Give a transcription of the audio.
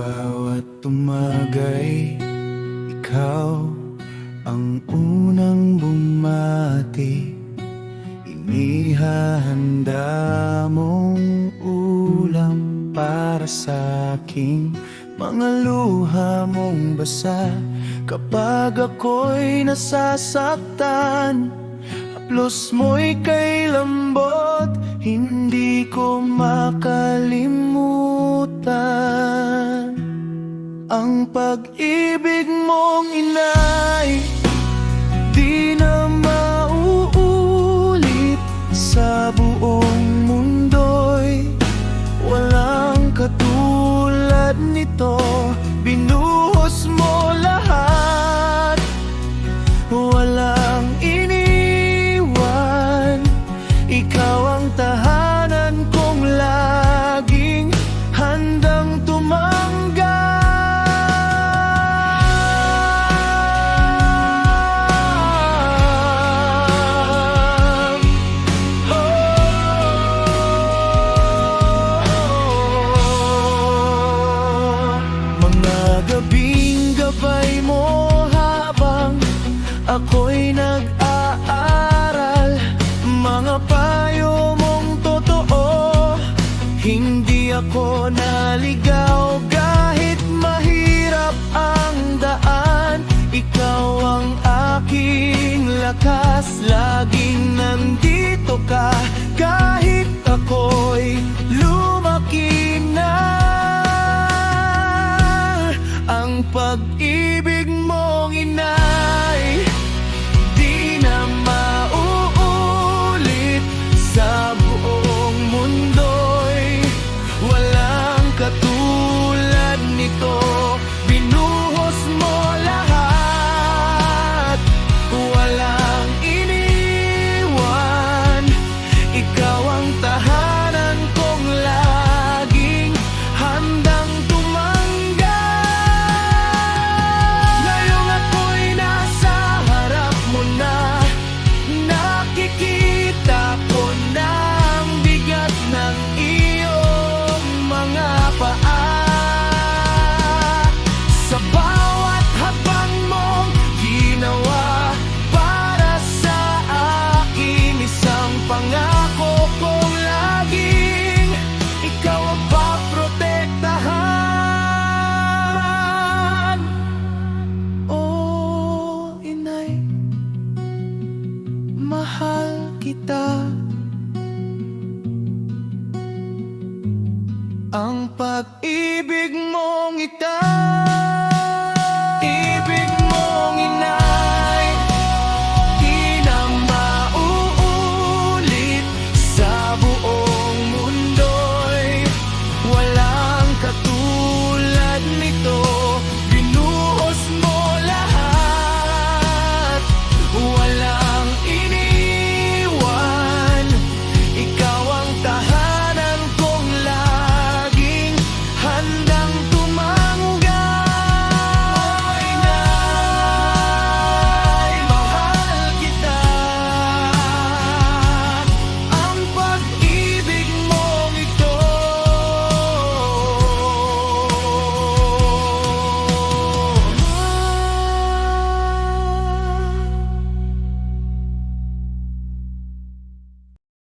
bawat tumagay, ikaw ang unang bumati. Inihahanda mong ulam para sa aking mga luha mong basa. Kapag ako'y nasasaktan, haplos mo'y kay lambot, hindi ko makalimutan ang pag-ibig mong inay. Di na mauulit sa buong mundo'y walang katulad nito. Binuhos mo lahat, walang iniwan. Ikaw ang tahanan kong laging handang tumanggap. Gabing gabay mo habang ako'y nag-aaral, mga payo mong totoo, hindi ako naligaw. Kahit mahirap ang daan, ikaw ang aking lakas. Laging nandito ka kahit ako'y lumaki na. Ang pag-ibig mong inay, di na mauulit sa buong mundo'y walang katulad nito. Binuhos mo lahat, walang iniwan. Ikaw ang tahanan kong laging handang mahal kita. Ang pag-ibig mong ito